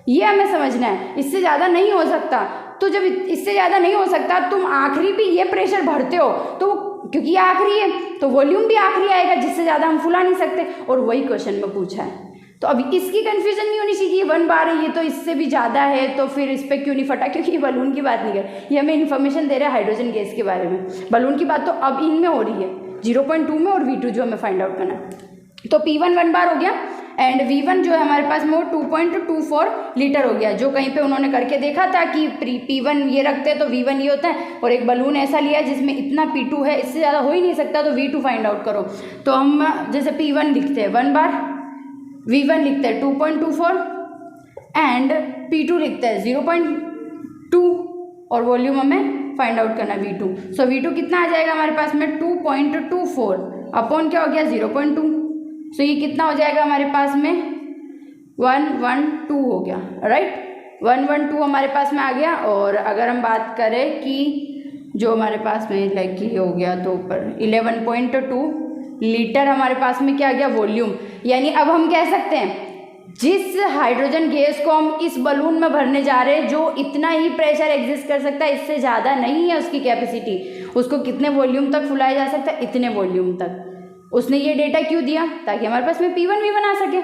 ये हमें समझना है, इससे ज़्यादा नहीं हो सकता। तो जब इससे ज़्यादा नहीं हो सकता तुम आखिरी भी ये प्रेशर भरते हो तो क्योंकि ये आखिरी है तो वॉल्यूम भी आखिरी आएगा, जिससे ज़्यादा हम फुला नहीं सकते, और वही क्वेश्चन में पूछा है। तो अभी इसकी कन्फ्यूजन नहीं होनी चाहिए कि 1 बार है ये तो इससे भी ज़्यादा है तो फिर इस पर क्यों नहीं फटा, क्योंकि ये बलून की बात नहीं कर, ये हमें इन्फॉर्मेशन दे रहा है हाइड्रोजन गैस के बारे में। बलून की बात तो अब इनमें हो रही है 0.2 में और V2 जो हमें फाइंड आउट करना है। तो P1 1 बार हो गया एंड V1 जो है हमारे पास में वो 2.24 लीटर हो गया, जो कहीं पे उन्होंने करके देखा था कि P1 ये रखते हैं तो V1 ये होता है, और एक बलून ऐसा लिया जिसमें इतना P2 है, इससे ज़्यादा हो ही नहीं सकता, तो V2 फाइंड आउट करो। तो हम जैसे P1 लिखते हैं 1 बार, V1 लिखते हैं 2.24 एंड P2 लिखते हैं 0.2 और वॉल्यूम हमें फाइंड आउट करना है V2। सो V2 कितना आ जाएगा हमारे पास में 2.24 अपॉन क्या हो गया 0.2, सो ये कितना हो जाएगा हमारे पास में 112 हो गया, राइट, 112 हमारे पास में आ गया। और अगर हम बात करें कि जो हमारे पास में लाइक ये हो गया तो ऊपर 11.2 लीटर हमारे पास में क्या आ गया वॉल्यूम। यानी अब हम कह सकते हैं जिस हाइड्रोजन गैस को हम इस बलून में भरने जा रहे हैं, जो इतना ही प्रेशर एग्जिस्ट कर सकता है, इससे ज़्यादा नहीं है उसकी कैपेसिटी, उसको कितने वॉल्यूम तक फुलाया जा सकता है, इतने वॉल्यूम तक। उसने ये डेटा क्यों दिया? ताकि हमारे पास में P1 भी बना सके।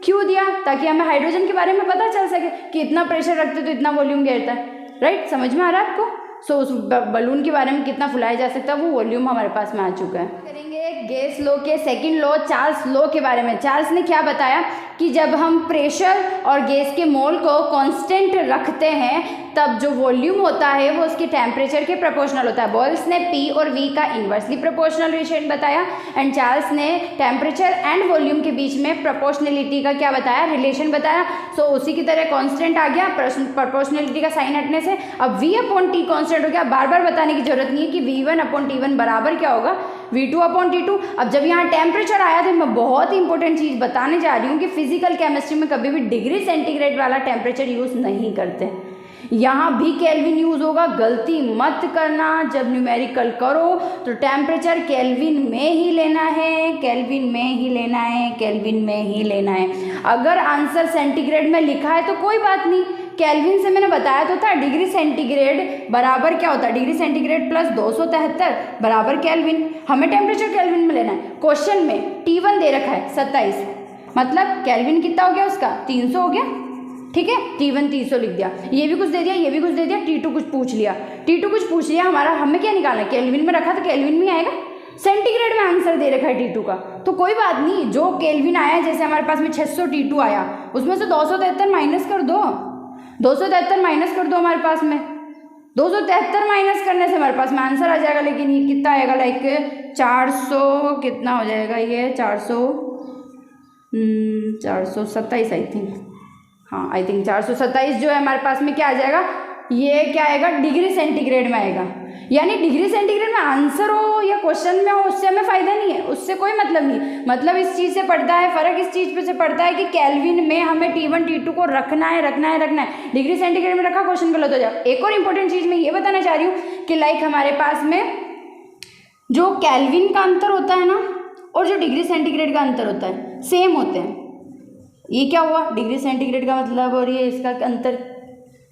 क्यों दिया? ताकि हमें हाइड्रोजन के बारे में पता चल सके कि इतना प्रेशर रखते तो इतना वॉल्यूम घेरता है। राइट, समझ में आ रहा है आपको? सो उस बलून के बारे में कितना फुलाया जा सकता है, वो वॉल्यूम हमारे पास में आ चुका है। करेंगे गैस लॉ के सेकंड लॉ, चार्ल्स लॉ के बारे में। चार्ल्स ने क्या बताया कि जब हम प्रेशर और गैस के मोल को कांस्टेंट रखते हैं, तब जो वॉल्यूम होता है वो उसके टेम्परेचर के प्रोपोर्शनल होता है। बॉयल्स ने P और V का इन्वर्सली प्रोपोर्शनल रिलेशन बताया एंड चार्ल्स ने टेम्परेचर एंड वॉल्यूम के बीच में प्रोपोर्शनलिटी का क्या बताया, रिलेशन बताया। सो उसी की तरह कांस्टेंट आ गया प्रोपोर्शनलिटी का साइन हटने से। अब V/T कांस्टेंट हो गया। बार बार बताने की जरूरत नहीं है कि V1/T1 बराबर क्या होगा, V2/T2। अब जब यहाँ टेम्परेचर आया तो मैं बहुत इंपॉर्टेंट चीज़ बताने जा रही हूँ कि फिजिकल केमिस्ट्री में कभी भी डिग्री सेंटीग्रेड वाला टेम्परेचर यूज़ नहीं करते। यहाँ भी केल्विन यूज़ होगा, गलती मत करना। जब न्यूमेरिकल करो तो टेम्परेचर केल्विन में ही लेना है, केल्विन में ही लेना है, केल्विन में ही लेना है। अगर आंसर सेंटीग्रेड में लिखा है तो कोई बात नहीं, केल्विन से मैंने बताया तो था डिग्री सेंटीग्रेड बराबर क्या होता है, डिग्री सेंटीग्रेड प्लस 273 बराबर केल्विन। हमें टेम्परेचर केल्विन में लेना है। क्वेश्चन में T1 दे रखा है 27, मतलब केल्विन कितना हो गया उसका, 300 हो गया। ठीक है, T1 300 लिख दिया, ये भी कुछ दे दिया, ये भी कुछ दे दिया, T2 कुछ पूछ लिया, T2 कुछ पूछ लिया। हमारा हमें क्या निकालना है, केल्विन में रखा तो केल्विन में आएगा। सेंटीग्रेड में आंसर दे रखा है T2 का, तो कोई बात नहीं, जो केल्विन आया, जैसे हमारे पास में 600 T2 आया, उसमें से 273 माइनस कर दो, 273 माइनस कर दो हमारे पास में। 273 माइनस करने से हमारे पास में आंसर आ जाएगा। लेकिन ये कितना आएगा, लाइक 400 कितना हो जाएगा, ये 427 आई थिंक, हाँ आई थिंक 427 जो है हमारे पास में क्या आ जाएगा, ये क्या आएगा, डिग्री सेंटीग्रेड में आएगा। यानी डिग्री सेंटीग्रेड में आंसर हो या क्वेश्चन में हो, उससे हमें फ़ायदा नहीं है, उससे कोई मतलब नहीं। मतलब इस चीज़ से पड़ता है, फ़र्क इस चीज़ पे से पड़ता है कि केल्विन में हमें T1 T2 को रखना है। डिग्री सेंटीग्रेड में रखा, क्वेश्चन गलत हो जाए। एक और इंपॉर्टेंट चीज़ मैं ये बताना चाह रही हूँ कि लाइक हमारे पास में जो केल्विन का अंतर होता है ना, और जो डिग्री सेंटीग्रेड का अंतर होता है, सेम होते हैं। ये क्या हुआ, डिग्री सेंटीग्रेड का मतलब और ये इसका अंतर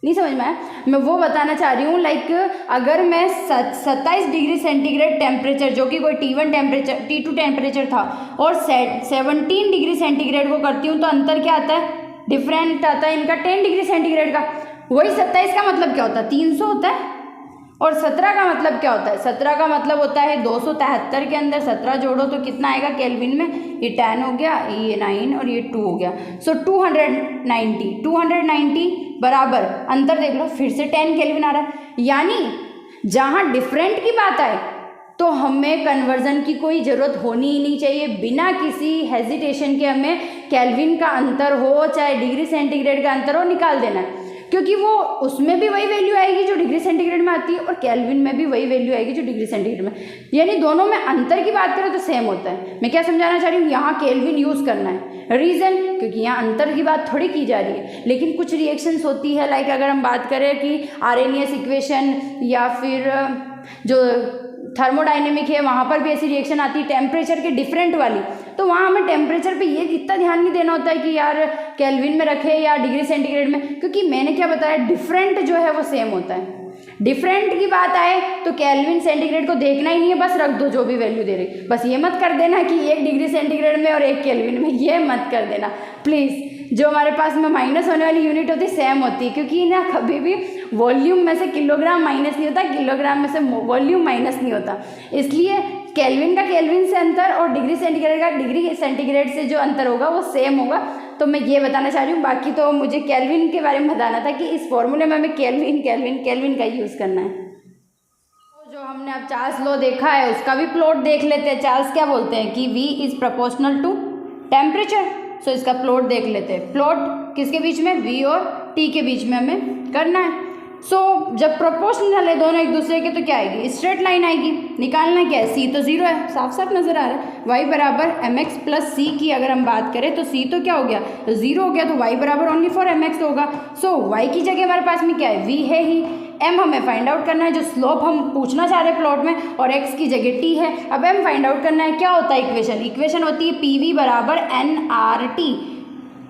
नहीं समझ में आया। मैं वो बताना चाह रही हूँ, लाइक अगर मैं 27 डिग्री सेंटीग्रेड टेम्परेचर, जो कि कोई T1 टेम्परेचर, T2 टेम्परेचर था, और 17 डिग्री सेंटीग्रेड को करती हूँ, तो अंतर क्या आता है, डिफरेंट आता है इनका 10 डिग्री सेंटीग्रेड का। वही 27 का मतलब क्या होता है, 300 होता है। और 17 का मतलब क्या होता है, 17 का मतलब होता है 273 के अंदर 17 जोड़ो तो कितना आएगा केल्विन में, ये 10 हो गया, ये 9 और ये 2 हो गया। सो 290 बराबर, अंतर देख लो, फिर से 10 केल्विन आ रहा है। यानी जहाँ डिफरेंट की बात आए तो हमें कन्वर्जन की कोई ज़रूरत होनी ही नहीं चाहिए। बिना किसी हेजिटेशन के हमें केल्विन का अंतर हो चाहे डिग्री सेंटीग्रेड का अंतर हो, निकाल देना है, क्योंकि वो उसमें भी वही वैल्यू आएगी जो डिग्री सेंटीग्रेड में आती है, और केल्विन में भी वही वैल्यू आएगी जो डिग्री सेंटीग्रेड में। यानी दोनों में अंतर की बात करें तो सेम होता है। मैं क्या समझाना चाह रही हूँ, यहाँ केल्विन यूज़ करना है, रीज़न क्योंकि यहाँ अंतर की बात थोड़ी की जा रही है। लेकिन कुछ रिएक्शंस होती है, लाइक अगर हम बात करें कि आर्हेनियस इक्वेशन या फिर जो थर्मोडाइनेमिक है, वहाँ पर भी ऐसी रिएक्शन आती है टेम्परेचर के डिफरेंट वाली, तो वहाँ हमें टेम्परेचर पे ये इतना ध्यान नहीं देना होता है कि यार केल्विन में रखे या डिग्री सेंटीग्रेड में, क्योंकि मैंने क्या बताया, डिफरेंट जो है वो सेम होता है। डिफरेंट की बात आए तो केल्विन सेंटीग्रेड को देखना ही नहीं है, बस रख दो जो भी वैल्यू दे रही। बस ये मत कर देना कि 1 डिग्री सेंटीग्रेड में और 1 केल्विन में, ये मत कर देना प्लीज़। जो हमारे पास में माइनस होने वाली यूनिट होती है सेम होती है, क्योंकि ना कभी भी वॉल्यूम में से किलोग्राम माइनस नहीं होता, किलोग्राम में से वॉल्यूम माइनस नहीं होता। इसलिए केल्विन का केल्विन से अंतर और डिग्री सेंटीग्रेड का डिग्री सेंटीग्रेड से जो अंतर होगा वो सेम होगा। तो मैं ये बताना चाह रही हूँ। बाकी तो मुझे केल्विन के बारे में बताना था कि इस फॉर्मूले में हमें केल्विन का यूज़ करना है। तो जो हमने अब चार्ल्स लॉ देखा है उसका भी प्लॉट देख लेते हैं। चार्ल्स क्या बोलते हैं कि V is proportional to temperature. So इसका प्लॉट देख लेते हैं। प्लॉट किसके बीच में, V और T के बीच में हमें करना है। सो जब प्रोपोर्शनल है दोनों एक दूसरे के तो क्या आएगी, स्ट्रेट लाइन आएगी। निकालना क्या है, C तो 0 है, साफ साफ नजर आ रहा है। Y बराबर mx प्लस C की अगर हम बात करें तो C तो क्या हो गया, 0 हो गया, तो Y बराबर ओनली फॉर mx होगा। सो Y की जगह हमारे पास में क्या है, V है ही। M हमें फाइंड आउट करना है, जो स्लोप हम पूछना चाह रहे हैं प्लॉट में, और x की जगह t है। अब M फाइंड आउट करना है, क्या होता है इक्वेशन होती है PV बराबर nRT।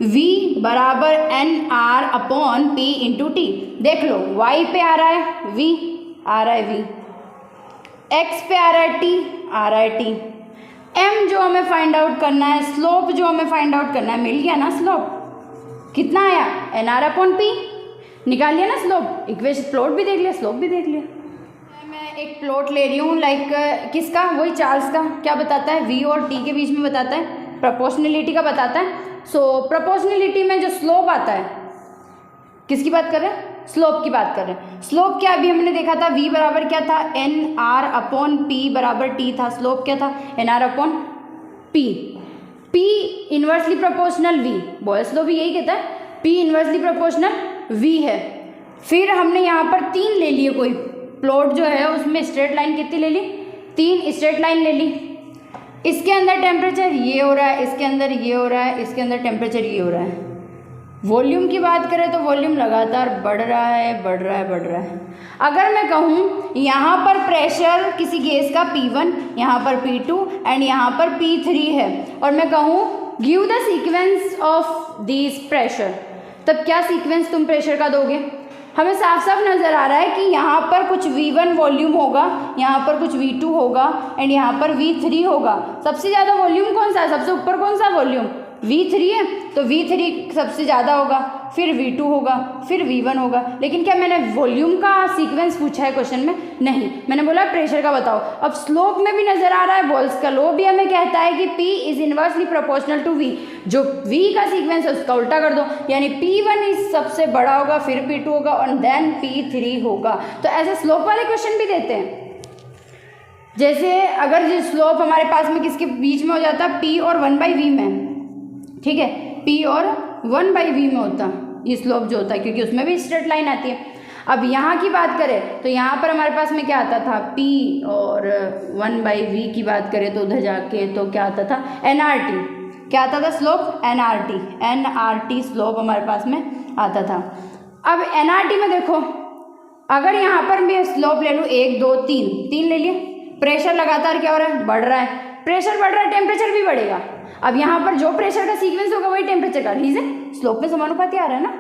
v बराबर n R upon P into T. देख लो y पे आ रहा है v, आ रहा है v, x पे आ रहा है t, आ रहा है t, m जो हमें फाइंड आउट करना है, स्लोप जो हमें फाइंड आउट करना है, मिल गया ना स्लोप, कितना आया एन आर अपॉन पी, निकाल लिया ना स्लोप, इक्वेशन प्लॉट भी देख लिया, स्लोप भी देख लिया। मैं एक प्लॉट ले रही हूँ लाइक किसका, वही चार्ल्स का, क्या बताता है v और t के बीच में बताता है, प्रोपोर्शनलिटी का बताता है। सो प्रोपोर्शनलिटी में जो स्लोप आता है, किसकी बात कर रहे हैं, स्लोप की बात कर रहे हैं। स्लोप क्या अभी हमने देखा था, v बराबर क्या था एन आर अपॉन पी बराबर टी था, स्लोप क्या था n R upon P, p inversely proportional v, Boyle's law भी यही कहता है p इन्वर्सली प्रोपोर्शनल v है। फिर हमने यहाँ पर 3 ले लिए, कोई प्लॉट जो है उसमें स्ट्रेट लाइन कितनी ले ली, 3 स्ट्रेट लाइन ले ली, इसके अंदर टेम्परेचर ये हो रहा है, इसके अंदर ये हो रहा है, इसके अंदर टेम्परेचर ये हो रहा है। वॉल्यूम की बात करें तो वॉल्यूम लगातार बढ़ रहा है, बढ़ रहा है, बढ़ रहा है। अगर मैं कहूँ यहाँ पर प्रेशर किसी गैस का P1, यहाँ पर P2 एंड यहाँ पर P3 है, और मैं कहूँ give the sequence of this pressure, तब क्या सीक्वेंस तुम प्रेशर का दोगे। हमें साफ साफ नज़र आ रहा है कि यहाँ पर कुछ V1 वॉल्यूम होगा, यहाँ पर कुछ V2 होगा एंड यहाँ पर V3 होगा। सबसे ज़्यादा वॉल्यूम कौन सा है, सबसे ऊपर कौन सा वॉल्यूम, V3 है, तो V3 सबसे ज़्यादा होगा, फिर V2 होगा, फिर V1 होगा। लेकिन क्या मैंने वॉल्यूम का सीक्वेंस पूछा है क्वेश्चन में, नहीं, मैंने बोला प्रेशर का बताओ। अब स्लोप में भी नज़र आ रहा है, बॉयल्स का लॉ भी हमें कहता है कि P is inversely proportional to V, जो V का सीक्वेंस है उसका उल्टा कर दो, यानी P1 इस सबसे बड़ा होगा, फिर P2 होगा और देन P3 होगा। तो ऐसे स्लोप वाले क्वेश्चन भी देते हैं। जैसे अगर जो स्लोप हमारे पास में किसके बीच में हो जाता है, P और 1/v में, ठीक है, P और 1/v में होता ये स्लोप जो होता है, क्योंकि उसमें भी स्ट्रेट लाइन आती है। अब यहाँ की बात करें तो यहाँ पर हमारे पास में क्या आता था, P और 1/v की बात करें तो उधर जाके तो क्या आता था nRT, क्या आता था स्लोप nRT स्लोप हमारे पास में आता था। अब nRT में देखो, अगर यहाँ पर मैं स्लोप ले लूँ 1 2 3 ले लिए, प्रेशर लगातार क्या हो रहा है, बढ़ रहा है, प्रेशर बढ़ रहा है, टेम्परेचर भी बढ़ेगा। अब यहाँ पर जो प्रेशर का सीक्वेंस होगा वही टेम्परेचर का, रीजन स्लोप में समानुपाती आ रहा है ना,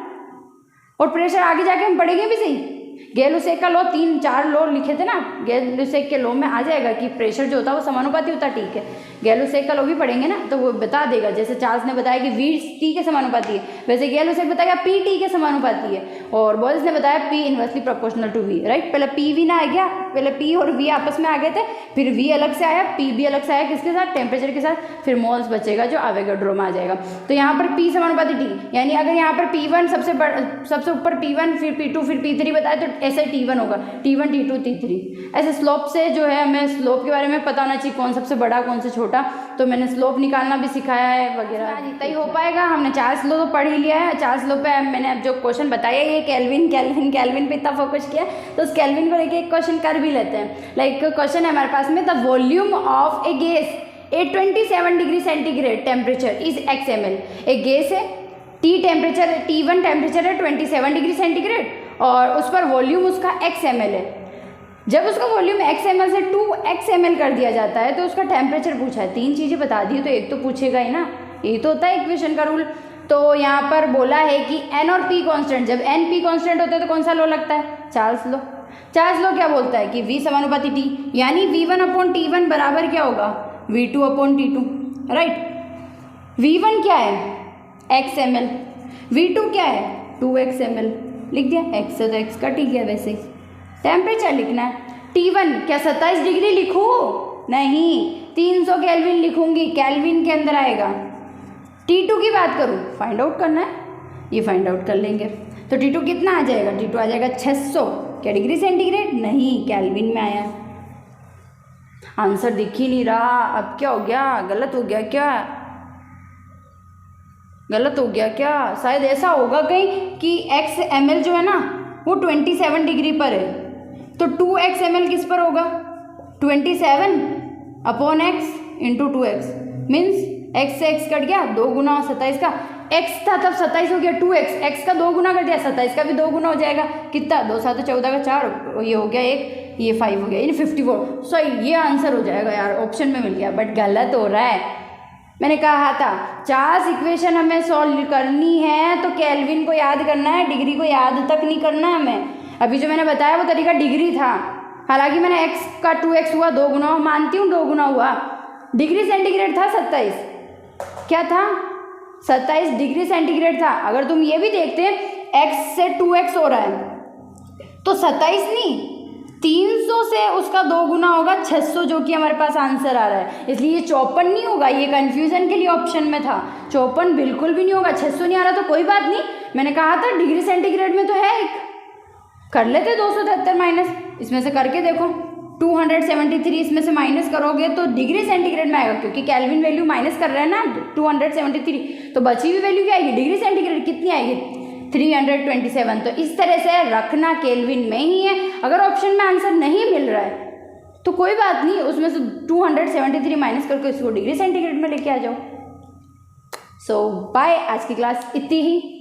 और प्रेशर आगे जाके हम पढ़ेंगे भी सही। गैल-लुसेक का लॉ 3-4 लॉ लिखे थे ना, गैल-लुसेक के लॉ में आ जाएगा कि प्रेशर जो होता है वो समानुपाती होता है, ठीक है। गैल-लुसेक का लॉ भी पढ़ेंगे ना तो वो बता देगा, जैसे चार्ल्स ने बताया कि V T के समानुपाती है, वैसे गैल-लुसेक बताएगा P T के समानुपाती है, और बॉयल्स ने बताया P inversely proportional to V, right. पहले P V ना आ गया, पहले P और V आपस में आ गए थे, फिर V अलग से आया, P भी अलग से आया, किसके साथ, टेम्परेचर के साथ, फिर मोल्स बचेगा जो एवोगाड्रो में आ जाएगा। तो यहाँ पर P समानुपाती T, यानी अगर यहाँ पर P1 सबसे ऊपर P1 फिर P2 फिर P3 बताए तो ऐसे T1 होगा, T1 T2 T3। ऐसे स्लोप से जो है हमें स्लोप के बारे में पता होना चाहिए, कौन सबसे बड़ा कौन से छोटा, तो मैंने स्लोप निकालना भी सिखाया है वगैरह। जितना ही हो पाएगा, हमने चार्ल्स लॉ तो पढ़ ही लिया है। चार्ल्स लॉ पे मैंने अब जो क्वेश्चन बताया ये केल्विन पे इतना फोकस किया, तो उस केल्विन को लेके एक क्वेश्चन कर भी लेते हैं। लाइक क्वेश्चन है हमारे पास में, the volume of A gas A 27 degree centigrade temperature is x ml। एक गैस है, T1 टेम्परेचर है 27 डिग्री सेंटीग्रेड और उस पर वॉल्यूम उसका x ml है। जब उसका वॉल्यूम x ml से 2x ml कर दिया जाता है तो उसका टेम्परेचर पूछा है। 3 चीज़ें बता दी तो एक तो पूछेगा ही ना, यही तो होता है इक्वेशन का रूल। तो यहाँ पर बोला है कि n और p कांस्टेंट, जब n p कांस्टेंट होते हैं तो कौन सा लॉ लगता है, चार्ल्स लॉ। चार्ल्स लॉ क्या बोलता है कि v समानुपाती t, यानी v1 अपॉन t1 बराबर क्या होगा, v2 upon t2, right. v1 क्या है x ml, v2 क्या है 2x ml, लिख दिया, x है तो x का ठीक है, वैसे ही टेम्परेचर लिखना है। T1 क्या 27 डिग्री लिखूँ, नहीं 300 केल्विन लिखूंगी, केल्विन के अंदर आएगा। T2 की बात करूँ, फाइंड आउट करना है, ये फाइंड आउट कर लेंगे। तो T2 कितना आ जाएगा, T2 आ जाएगा 600, क्या डिग्री सेंटीग्रेड, नहीं केल्विन में आया। आंसर दिख ही नहीं रहा, अब क्या हो गया, गलत हो गया क्या, गलत हो गया क्या, शायद ऐसा होगा कहीं कि x ml जो है ना वो 27 डिग्री पर है, तो 2x ml किस पर होगा, 27 upon x into 2x, means x से x कट गया, 2 गुना 27 का, x था तब 27 हो गया 2x, x का 2 गुना कर दिया, 27 का भी 2 गुना हो जाएगा, कितना 2 7 14 का 4, ये हो गया 1, ये 5 हो गया, यानी 54। सही, ये आंसर हो जाएगा यार, ऑप्शन में मिल गया, बट गलत हो रहा है, मैंने कहा था चार्ज इक्वेशन हमें सॉल्व करनी है तो केल्विन को याद करना है, डिग्री को याद तक नहीं करना है हमें। अभी जो मैंने बताया वो तरीका डिग्री था, हालांकि मैंने x का 2x हुआ 2 गुना, मानती हूँ 2 गुना हुआ। डिग्री सेंटीग्रेड था 27, क्या था 27 डिग्री सेंटीग्रेड था। अगर तुम ये भी देखते x से 2x हो रहा है तो 27 नहीं 300 से उसका 2 गुना होगा 600, जो कि हमारे पास आंसर आ रहा है। इसलिए ये 54 नहीं होगा, ये कन्फ्यूजन के लिए ऑप्शन में था। 54 बिल्कुल भी नहीं होगा। 600 नहीं आ रहा तो कोई बात नहीं, मैंने कहा था डिग्री सेंटीग्रेड में तो है एक, कर लेते 273 माइनस, इसमें से करके देखो 273 इसमें से माइनस करोगे तो डिग्री सेंटीग्रेड में आएगा, क्योंकि केल्विन वैल्यू माइनस कर रहे हैं ना 273, तो बची हुई वैल्यू क्या आएगी डिग्री सेंटीग्रेड कितनी आएगी 327। तो इस तरह से रखना केल्विन में ही है। अगर ऑप्शन में आंसर नहीं मिल रहा है तो कोई बात नहीं, उसमें से 273 माइनस करके इसको डिग्री सेंटीग्रेड में लेके आ जाओ। सो बाय, आज की क्लास इतनी ही।